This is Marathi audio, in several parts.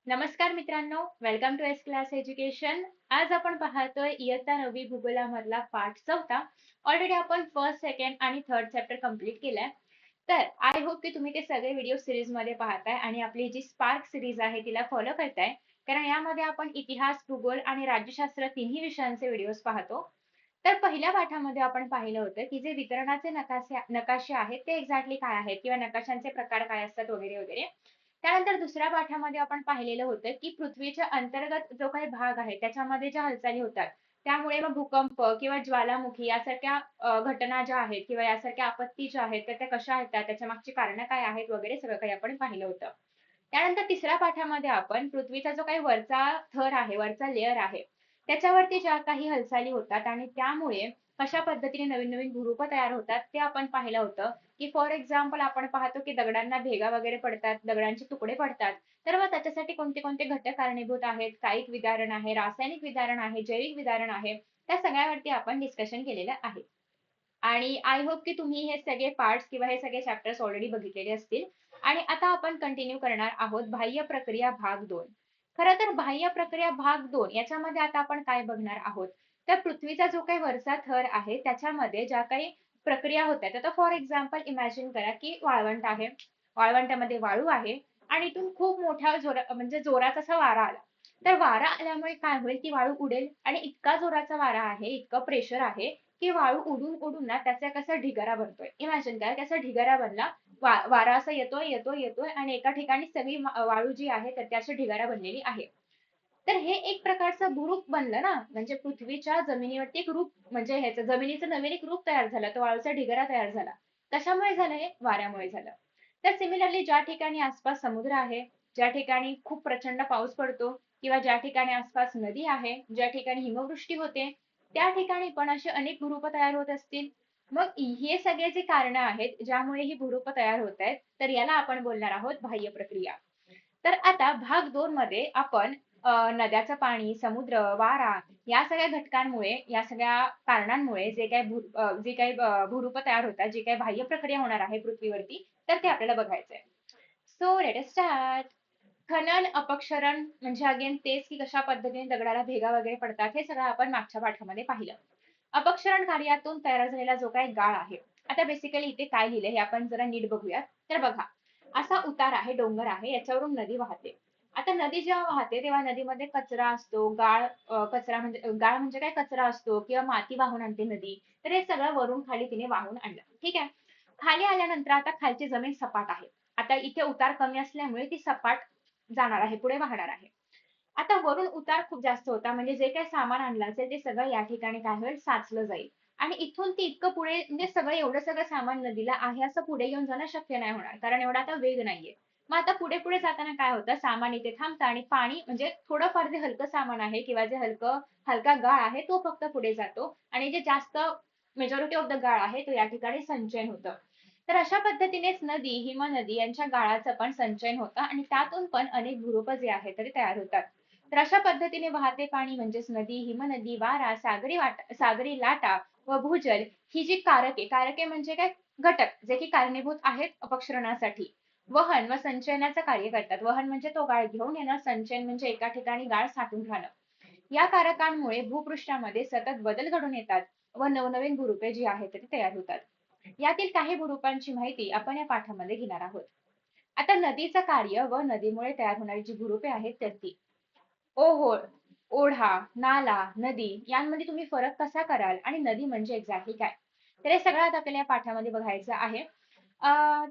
नमस्कार मित्रांनो, welcome to S class education. आज आपण पाहतोय इयत्ता 9वी भूगोलामधला पाठ 4. ऑलरेडी आपण फर्स्ट, सेकंड आणि थर्ड चॅप्टर कंप्लीट केलाय. तर आय होप की तुम्ही ते सगळे व्हिडिओ सिरीज मध्ये पाहताय आणि आपली जी स्पार्क सिरीज आहे तिला फॉलो करताय. कारण यामध्ये आपण इतिहास, भूगोल आणि राज्यशास्त्र तिन्ही विषयांचे व्हिडिओज पाहतो. तर पहिल्या पाठामध्ये आपण पाहिलं होतं की जे वितरणाचे नकाशे आहेत ते एक्झॅक्टली काय आहेत किंवा नकाशांचे प्रकार काय असतात वगैरे वगैरे. त्यानंतर दुसऱ्या पाठामध्ये आपण पाहिलेलं होतं की पृथ्वीच्या अंतर्गत जो काही भाग आहे त्याच्यामध्ये ज्या हालचाली होतात त्यामुळे मग भूकंप किंवा ज्वालामुखी यासारख्या घटना ज्या आहेत किंवा यासारख्या आपत्ती ज्या आहेत त्या कशा येतात, त्याच्या मागची कारणं काय आहेत वगैरे सगळं काही आपण पाहिलं होतं. त्यानंतर तिसऱ्या पाठामध्ये आपण पृथ्वीचा जो काही वरचा थर आहे, वरचा लेअर आहे, त्याच्यावरती ज्या काही हालचाली होतात आणि त्यामुळे कशा पद्धतीने नवीन नवीन भूरूप तयार होतात ते आपण पाहिलं होतं. की फॉर एक्झाम्पल आपण पाहतो की दगडांना भेगा वगैरे पडतात, दगडांचे तुकडे पडतात. तर मग त्याच्यासाठी कोणते कोणते घटक कारणीभूत आहेत, कायिक विदारण आहे, रासायनिक विदारण आहे, जैविक विदारण आहे, त्या सगळ्यावरती आपण डिस्कशन केलेलं आहे. आणि आय होप की तुम्ही हे सगळे पार्ट्स किंवा हे सगळे चॅप्टर्स ऑलरेडी बघितलेले असतील. आणि आता आपण कंटिन्यू करणार आहोत बाह्य प्रक्रिया भाग 2. खरं तर बाह्य प्रक्रिया भाग 2 याच्यामध्ये आता आपण काय बघणार आहोत, तर पृथ्वीचा जो काही वरचा थर आहे त्याच्यामध्ये ज्या काही प्रक्रिया होतात. आता फॉर एक्झाम्पल इमॅजिन करा की वाळवंट आहे, वाळवंटामध्ये वाळू आहे आणि इथून खूप मोठ्या म्हणजे जोराचा असा वारा आला. तर वारा आल्यामुळे काय होईल, की वाळू उडेल आणि इतका जोराचा वारा आहे, इतकं प्रेशर आहे की वाळू उडून उडून ना त्याचा कसा ढिगारा बनतोय. इमॅजिन करा त्याचा ढिगारा बनला. वारा असा येतोय येतोय येतोय आणि एका ठिकाणी सगळी वाळू जी आहे तर त्याची ढिगारा बनलेली आहे. तर हे एक प्रकारचं भूरूप बनलं ना, म्हणजे पृथ्वीच्या जमिनीवरती एक रूप, म्हणजे ह्याचं जमिनीचं नवीन एक रूप तयार झालं, तो वाळूचा ढिगारा तयार झाला. कशामुळे झालं? हे वाऱ्यामुळे झालं. तर सिमिलरली ज्या ठिकाणी आसपास समुद्र आहे, ज्या ठिकाणी खूप प्रचंड पाऊस पडतो किंवा ज्या ठिकाणी आसपास नदी आहे, ज्या ठिकाणी हिमवृष्टी होते, त्या ठिकाणी पण अशी अनेक भूरूप तयार होत असतील. मग हे सगळे जे कारण आहेत ज्यामुळे ही भूरूप तयार होत आहेत, तर याला आपण बोलणार आहोत बाह्य प्रक्रिया. तर आता भाग 2 मध्ये आपण नद्याचं पाणी, समुद्र, वारा या सगळ्या घटकांमुळे, या सगळ्या कारणांमुळे जे काही भूरूप तयार होतात, जी काही बाह्य प्रक्रिया होणार आहे पृथ्वीवरती, तर ते आपल्याला बघायचंय. So let us start. खनन, अपक्षरण म्हणजे अगेन तेच की कशा पद्धतीने दगडाला भेगा वगैरे पडतात, हे सगळं आपण मागच्या पाठामध्ये पाहिलं. अपक्षरण कार्यातून तयार झालेला जो काही गाळ आहे, आता बेसिकली इथे काय लिहिलंय हे आपण जरा नीट बघूयात. तर बघा, असा उतार आहे, डोंगर आहे, याच्यावरून नदी वाहते. आता नदी जेव्हा वाहते तेव्हा नदीमध्ये कचरा असतो, गाळ म्हणजे काय, कचरा असतो किंवा माती वाहून आणते नदी. तर हे सगळं वरून खाली तिने वाहून आणलं. ठीक आहे. खाली आल्यानंतर आता खालची जमीन सपाट आहे. आता इथे उतार कमी असल्यामुळे ती सपाट जाणार आहे, पुढे वाहणार आहे. आता वरून उतार खूप जास्त होता, म्हणजे जे काही सामान आणलं असेल ते सगळं या ठिकाणी काय होईल, साचलं जाईल. आणि इथून ती इतकं पुढे, म्हणजे सगळं एवढं सगळं सामान नदीला आहे असं पुढे घेऊन जाणं शक्य नाही होणार, कारण एवढा आता वेग नाहीये. मग आता पुढे पुढे जाताना काय होतं, सामान इथे थांबतं आणि पाणी म्हणजे थोडंफार जे हलकं सामान आहे किंवा जे हलका गाळ आहे तो फक्त पुढे जातो आणि जे जास्त मेजॉरिटी ऑफ द गाळ आहे तो या ठिकाणी संचयन होतं. तर अशा पद्धतीनेच नदी, हिमनदी यांच्या गाळाचं पण संचयन होतं आणि त्यातून पण अनेक भूरूप जे आहेत ते तयार होतात. तर अशा पद्धतीने वाहते पाणी म्हणजेच नदी, हिमनदी, वारा, सागरी लाटा व भूजल ही जी कारके म्हणजे काय, घटक जे की कारणीभूत आहेत अपक्षरणासाठी, वहन व संचयनाचं कार्य करतात. वहन म्हणजे तो गाळ घेऊन येणं, संचयन म्हणजे एका ठिकाणी गाळ साठून राहणं. या कारकांमुळे भूपृष्ठामध्ये सतत बदल घडून येतात व नवनवीन भूरूपे जी आहेत ती तयार होतात. यातील काही भूरूपांची माहिती आपण या पाठामध्ये घेणार आहोत. आता नदीचं कार्य व नदीमुळे तयार होणारी जी भूरूपे आहेत ती. ओहोळ, ओढा, नाला, नदी यांमध्ये तुम्ही फरक कसा कराल आणि नदी म्हणजे एक्झॅक्टली काय? तर हे सगळं आता आपल्याला या पाठामध्ये बघायचं आहे.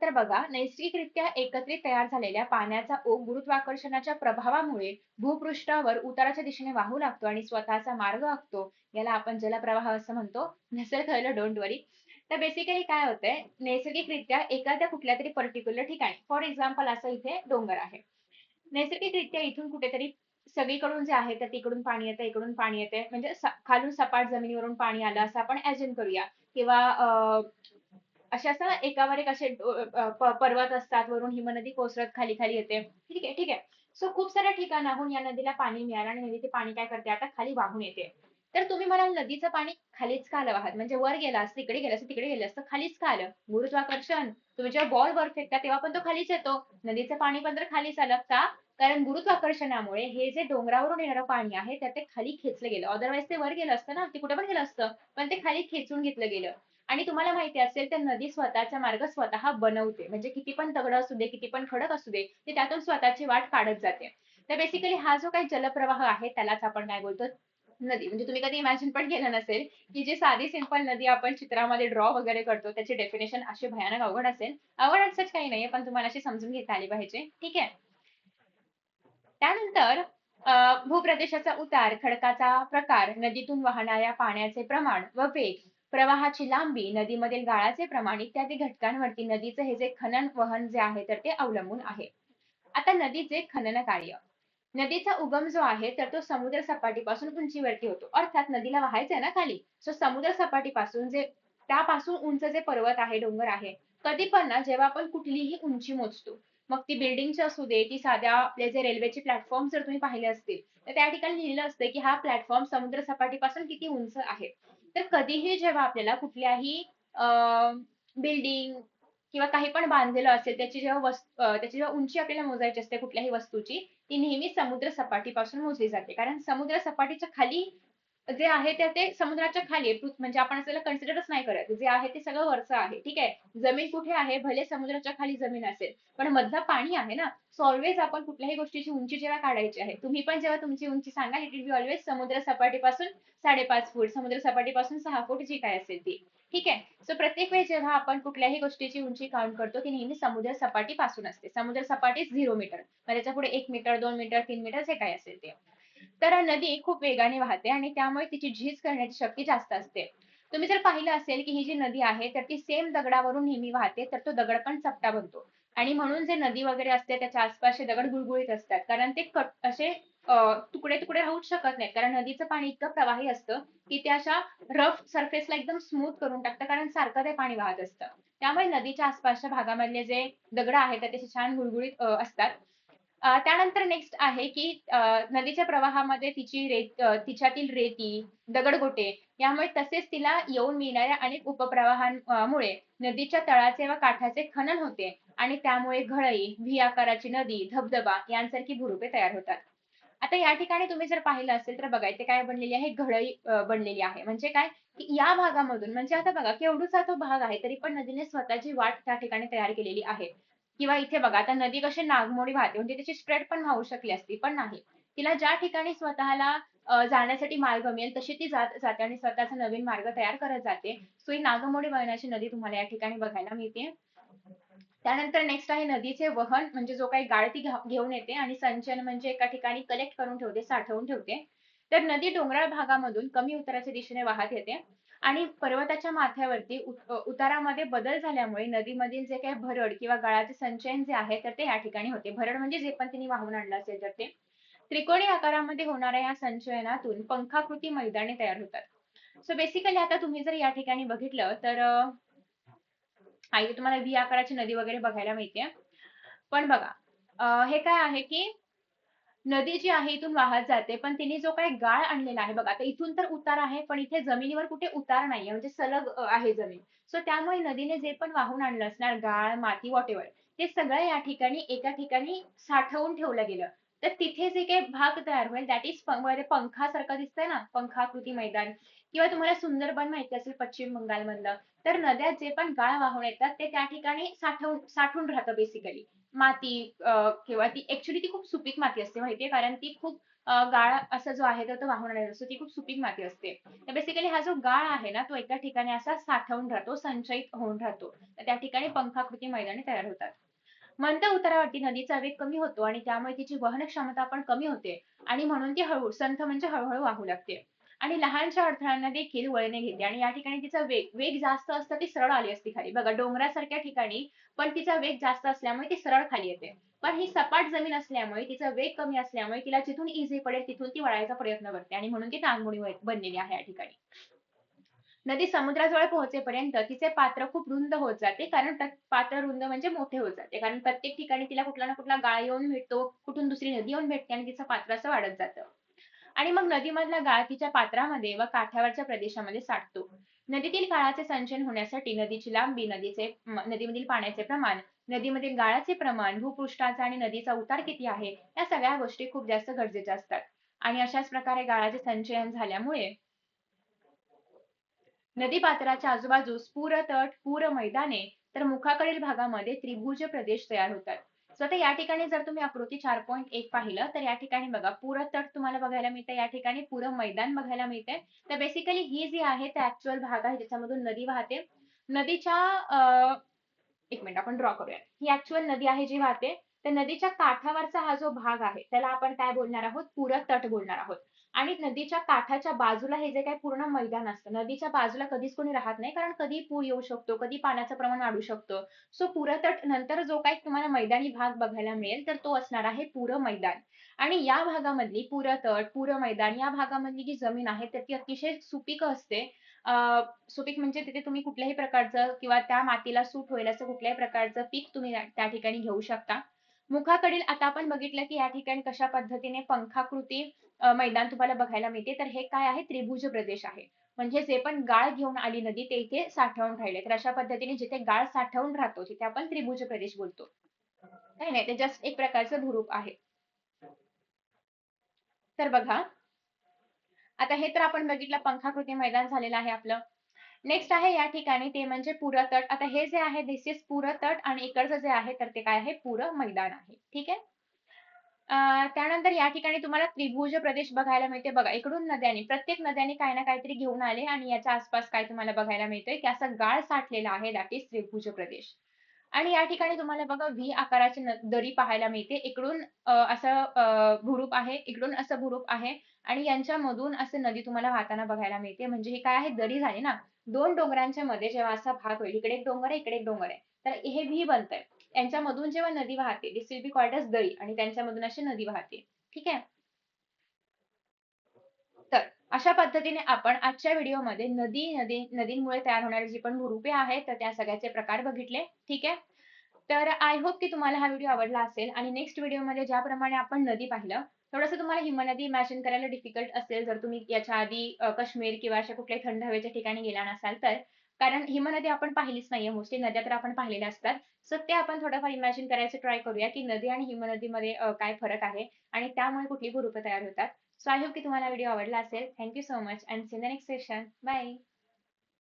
तर बघा, नैसर्गिकरित्या एकत्रित तयार झालेल्या पाण्याचा ओघ गुरुत्वाकर्षणाच्या प्रभावामुळे भूपृष्ठावर उताराच्या दिशेने वाहू लागतो आणि स्वतःचा मार्ग आखतो. याला आपण जलप्रवाह असं म्हणतो. नसेल कळलं, डोंट वरी. तर बेसिकली काय होतंय, नैसर्गिकरित्या एखाद्या कुठल्या तरी पर्टिक्युलर ठिकाणी, फॉर एक्झाम्पल असं इथे डोंगर आहे. नैसर्गिकरित्या इथून कुठेतरी सगळीकडून जे आहे तर तिकडून पाणी येतं, इकडून पाणी येते, म्हणजे खालून सपाट जमिनीवरून पाणी आलं असं आपण ऍज्युम करूया. किंवा असे असं एकावर एक असे पर्वत असतात, वरून हिमनदी कोसळत खाली खाली येते. ठीक आहे, ठीक आहे. सो खूप साऱ्या ठिकाणाहून या नदीला पाणी मिळालं आणि नदी ते पाणी काय करते, आता खाली वाहून येते. तर तुम्ही म्हणाल नदीचं पाणी खालीच का आलं वाहत, म्हणजे वर गेलं असतं, इकडे गेलं असतं, तिकडे गेलं असतं, खालीच का आलं? गुरुत्वाकर्षण. तुम्ही जेव्हा बॉल वर फेकता तेव्हा पण तो खालीच येतो. नदीचं पाणी पण तर खालीच आलं का? कारण गुरुत्वाकर्षणामुळे हे जे डोंगरावरून येणारं पाणी आहे तर ते खाली खेचलं गेलं. अदरवाईज ते वर गेलं असतं ना, ते कुठे पण गेलं असतं, पण ते खाली खेचून घेतलं गेलं. आणि तुम्हाला माहिती असेल तर नदी स्वतःचा मार्ग स्वतः बनवते. म्हणजे किती पण दगड असू दे, किती पण खडक असू दे, ते त्यातून स्वतःची वाट काढत जाते. तर बेसिकली हा जो काही जलप्रवाह आहे त्यालाच आपण काय बोलतो, नदी. म्हणजे तुम्ही कधी इमॅजिन पण केलं नसेल की जी साधी सिंपल नदी आपण चित्रामध्ये ड्रॉ वगैरे करतो त्याची डेफिनेशन अशी भयानक अवघड असेल. अवघड असंच काही नाहीये, पण तुम्हाला अशी समजून घेता आली पाहिजे. ठीक आहे. त्यानंतर भूप्रदेशाचा उतार, खडकाचा प्रकार, नदीतून वाहणाऱ्या पाण्याचे प्रमाण व वेग, प्रवाहाची लांबी, नदीमधील गाळाचे प्रमाण इत्यादी घटकांवरती नदीचे हे जे खनन वहन जे आहे तर ते अवलंबून आहे. आता नदीचे खनन कार्य. नदीचा उगम जो आहे तर तो समुद्र सपाटीपासून उंचीवरती होतो. अर्थात नदीला वाहायचं आहे ना खाली. सो समुद्र सपाटीपासून जे त्यापासून उंच जे पर्वत आहे, डोंगर आहे, कधी पण ना जेव्हा आपण कुठलीही उंची मोजतो, मग ती बिल्डिंगची असू दे, ती साध्या आपले जे रेल्वेचे प्लॅटफॉर्म जर तुम्ही पाहिले असतील, तर त्या ठिकाणी लिहिलं असतं की हा प्लॅटफॉर्म समुद्र सपाटीपासून किती उंच आहे. तर कधीही जेव्हा आपल्याला कुठल्याही बिल्डिंग किंवा काही पण बांधलेलं असेल, त्याची जेव्हा उंची आपल्याला मोजायची असते कुठल्याही वस्तूची, ती नेहमी समुद्र सपाटीपासून मोजली जाते. कारण समुद्र सपाटीच्या खाली जे आहे ते समुद्राच्या खाली आहे. म्हणजे आपण आपल्याला कन्सिडरच नाही करत. जे आहे ते सगळं वरचं आहे. ठीक आहे. जमीन कुठे आहे? भले समुद्राच्या खाली जमीन असेल, पण मधलं पाणी आहे ना. सो ऑलवेज आपण कुठल्याही गोष्टीची उंची जेव्हा काढायची आहे, तुम्ही पण जेव्हा तुमची उंची सांगाल, इट विल बी ऑलवेज समुद्र सपाटीपासून 5.5 फूट, समुद्र सपाटीपासून 6 फूट जी काय असेल ती. ठीक आहे. सो प्रत्येक वेळी जेव्हा आपण कुठल्याही गोष्टीची उंची काउंट करतो, ती नेहमी समुद्र सपाटीपासून असते. समुद्र सपाटी 0 मीटर. मग त्याच्यापुढे 1 मीटर, 2 मीटर, 3 मीटर जे काही असेल ते. तर नदी खूप वेगाने वाहते आणि त्यामुळे तिची झीज करण्याची शक्ती जास्त असते. तुम्ही जर पाहिलं असेल की ही जी नदी आहे तर ती सेम दगडावरून नेहमी वाहते, तर तो दगड पण चपटा बनतो. आणि म्हणून जे नदी वगैरे असते त्याच्या आसपासचे दगड गुळगुळीत असतात. कारण ते असे तुकडे तुकडे राहूच शकत नाहीत. कारण नदीचं पाणी इतकं प्रवाही असतं की ते अशा रफ सरफेसला एकदम स्मूथ करून टाकतं, कारण सारखं ते पाणी वाहत असतं. त्यामुळे नदीच्या आसपासच्या भागामधले जे दगड आहेत ते छान गुळगुळीत असतात. त्यानंतर नेक्स्ट आहे की नदीच्या प्रवाहामध्ये तिच्यातील रेती, दगडगोटे यामुळे तसेच तिला येऊन मिळणाऱ्या अनेक उपप्रवाहांमुळे नदीच्या तळाचे व काठाचे खनन होते आणि त्यामुळे घळई, व्ही आकाराची नदी, धबधबा यांसारखी भुरुपे तयार होतात. आता या ठिकाणी तुम्ही जर पाहिलं असेल तर बघा इथे काय बनलेली आहे, घळई बनलेली आहे. म्हणजे काय की या भागामधून, म्हणजे आता बघा केवढूसा तो भाग आहे तरी पण नदीने स्वतःची वाट त्या ठिकाणी तयार केलेली आहे. किंवा इथे बघा आता नदी कशी नागमोडी वाहते, म्हणजे त्याची स्प्रेड पण वाहू शकली असती, पण नाही. तिला ज्या ठिकाणी स्वतःला जाण्यासाठी मार्ग मिळेल तशी ती जात जाते आणि स्वतःचा नवीन मार्ग तयार करत जाते. सो ही नागमोडी वाहण्याची नदी तुम्हाला या ठिकाणी बघायला मिळते. त्यानंतर नेक्स्ट आहे नदीचे वहन, म्हणजे जो काही गाळ ती घेऊन येते, आणि संचयन म्हणजे एका ठिकाणी कलेक्ट करून ठेवते, साठवून ठेवते. तर नदी डोंगराळ भागामधून कमी उताराच्या दिशेने वाहत येते आणि पर्वताच्या माथ्यावरती उतारामध्ये बदल झाल्यामुळे नदीमधील जे काही भरड किंवा गाळाचे संचयन जे आहे तर ते या ठिकाणी होते. भरड म्हणजे जे पण तिने वाहून आणलं असेल तर ते. त्रिकोणी आकारामध्ये होणाऱ्या या संचयनातून पंखाकृती मैदाने तयार होतात. सो बेसिकली आता तुम्ही जर या ठिकाणी बघितलं तर तुम्हाला व्ही आकाराची नदी वगैरे बघायला मिळते. पण बघा हे काय आहे की नदी जी आहे इथून वाहत जाते, पण तिने जो काही गाळ आणलेला आहे बघा, आता इथून तर उतार आहे पण इथे जमिनीवर कुठे उतार नाहीये, म्हणजे सलग आहे जमीन. सो त्यामुळे नदीने जे पण वाहून आणलं असणार गाळ, माती, व्हॉटएव्हर, ते सगळं या ठिकाणी एका ठिकाणी साठवून ठेवलं गेलं. तर तिथे जे काही भाग तयार होईल दॅट इज पंखासारखं दिसतंय ना, पंखाकृती मैदान. किंवा तुम्हाला सुंदरबन माहिती असेल पश्चिम बंगालमधलं, तर नद्यात जे पण गाळ वाहून येतात ते त्या ठिकाणी साठून राहतं बेसिकली. माती किंवा ती ऍक्च्युली ती खूप सुपीक माती असते माहितीये, कारण ती खूप गाळ असा जो आहे तो वाहून आलेला असतो, ती खूप सुपीक माती असते. तर बेसिकली हा जो गाळ आहे ना तो एका ठिकाणी असा साठवून राहतो, संचयित होऊन राहतो. तर त्या ठिकाणी पंखाकृती मैदाने तयार होतात. मंद उतारावरती नदीचा वेग कमी होतो आणि त्यामुळे तिची वहन क्षमता पण कमी होते आणि म्हणून ती संथ म्हणजे हळूहळू वाहू लागते. आणि लहानशा अडथळ्यांना देखील वळणे घेते आणि या ठिकाणी तिचा वेग जास्त असतं, ती सरळ आली असती खाली. बघा डोंगरासारख्या ठिकाणी पण तिचा वेग जास्त असल्यामुळे ती सरळ खाली येते. पण ही सपाट जमीन असल्यामुळे तिचा वेग कमी असल्यामुळे तिला जिथून इझी पडेल तिथून ती वळायचा प्रयत्न करते आणि म्हणून ती टांगमुळी बनलेली आहे या ठिकाणी. नदी समुद्राजवळ पोहोचेपर्यंत तिचे पात्र खूप रुंद होत जाते, कारण पात्र रुंद म्हणजे मोठे होत जाते, कारण प्रत्येक ठिकाणी तिला कुठला ना कुठला गाळ येऊन भेटतो, कुठून दुसरी नदी येऊन भेटते आणि तिचं पात्र असं वाढत जातं. आणि मग नदीमधला गाळ तिच्या पात्रामध्ये व काठावरच्या प्रदेशामध्ये साठतो. नदीतील गाळाचे संचयन होण्यासाठी नदीची लांबी, नदीमधील पाण्याचे प्रमाण, नदीमधील गाळाचे प्रमाण, भूपृष्ठाचा आणि नदीचा उतार किती आहे, या सगळ्या गोष्टी खूप जास्त गरजेच्या असतात. आणि अशाच प्रकारे गाळाचे संचयन झाल्यामुळे नदीपात्राच्या आजूबाजूस पूरतट, पूर मैदाने तर मुखाकडील भागामध्ये त्रिभुज प्रदेश तयार होतात. सो आता या ठिकाणी जर तुम्ही आकृती 4.1 पाहिलं तर या ठिकाणी बघा पूरतट तुम्हाला बघायला मिळते, या ठिकाणी पूर मैदान बघायला मिळते. तर बेसिकली ही जी आहे ते ऍक्च्युअल भाग आहे ज्याच्यामधून नदी वाहते. नदीच्या एक मिनिट आपण ड्रॉ करूया. ही ऍक्च्युअल नदी आहे जी वाहते. तर नदीच्या काठावरचा हा जो भाग आहे त्याला आपण काय बोलणार आहोत, पूरतट बोलणार आहोत. आणि नदीच्या काठाच्या बाजूला हे जे काही पूर्ण मैदान असतं, नदीच्या बाजूला कधीच कोणी राहत नाही, कारण कधी पूर येऊ शकतो, कधी पाण्याचं प्रमाण वाढू शकतं. सो पूरतट नंतर जो काही तुम्हाला मैदानी भाग बघायला मिळेल तर तो असणार आहे पूर मैदान. आणि या भागामधली पूरतट, पूर मैदान या भागामधली जी जमीन आहे तर ती अतिशय सुपीक असते. सुपीक म्हणजे तिथे तुम्ही कुठल्याही प्रकारचं किंवा त्या मातीला सूट होईल असं कुठल्याही प्रकारचं पीक तुम्ही त्या ठिकाणी घेऊ शकता. मुखाकडील आता आपण बघितलं की या ठिकाणी कशा पद्धतीने पंखाकृती मैदान तुम्हाला बघायला मिळते. तर हे काय आहे, त्रिभुज प्रदेश आहे. म्हणजे जे पण गाळ घेऊन आली नदी ते इथे साठवून राहिले. तर अशा पद्धतीने जिथे गाळ साठवून राहतो तिथे आपण त्रिभुज प्रदेश बोलतो. काही नाही, ते जस्ट एक प्रकारचं भूरूप आहे. तर बघा, आता हे तर आपण बघितलं पंखाकृती मैदान झालेलं आहे आपलं. नेक्स्ट आहे या ठिकाणी ते म्हणजे पुरतट. आता हे जे आहे दिस इज पुरतट आणि इकडचं जे आहे तर ते काय आहे, पूर मैदान आहे. ठीक आहे. त्यानंतर या ठिकाणी तुम्हाला त्रिभुज प्रदेश बघायला मिळते. बघा इकडून नद्यांनी, प्रत्येक नद्यांनी काही ना काहीतरी घेऊन आले आणि याच्या आसपास काय तुम्हाला बघायला मिळतंय की असा गाळ साठलेला आहे, दॅट इज त्रिभुज प्रदेश. आणि या ठिकाणी तुम्हाला बघा व्ही आकाराची दरी पाहायला मिळते. इकडून असं भूरूप आहे, इकडून असं भूरूप आहे आणि यांच्यामधून असं नदी तुम्हाला वाहताना बघायला मिळते. म्हणजे ही काय आहे, दरी झाली ना. दोन डोंगरांच्या मध्ये जेव्हा असा भाग होईल, इकडे एक डोंगर आहे, इकडे एक डोंगर आहे. तर हे व्ही बनतंय. यांच्यामधून जेव्हा नदी वाहते, दिस विल बी कॉल्ड एज दरी आणि त्यांच्यामधून अशी नदी वाहते. ठीक आहे. तर अशा पद्धतीने आपण आजच्या व्हिडिओमध्ये नदींमुळे तयार होणारी जी पण भूरूपे आहेत तर त्या सगळ्याचे प्रकार बघितले. ठीक आहे. तर आय होप की तुम्हाला हा व्हिडिओ आवडला असेल आणि नेक्स्ट व्हिडिओमध्ये ज्याप्रमाणे आपण नदी पाहिलं, थोडंसं तुम्हाला हिमनदी इमॅजिन करायला डिफिकल्ट असेल जर तुम्ही याच्या आधी काश्मीर किंवा अशा कुठल्याही थंड हवेच्या ठिकाणी गेला नसाल तर. कारण हिमनदी आपण पाहिलीच नाहीये, मोस्टली नद्या तर आपण पाहिलेल्या असतात. सो ते आपण थोडंफार इमॅजिन करायचं ट्राय करूया की नदी आणि हिमनदीमध्ये काय फरक आहे आणि त्यामुळे कुठली भूरूपं तयार होतात. सो आय होप की तुम्हाला व्हिडिओ आवडला असेल. Thank you so much and see in the next session. Bye.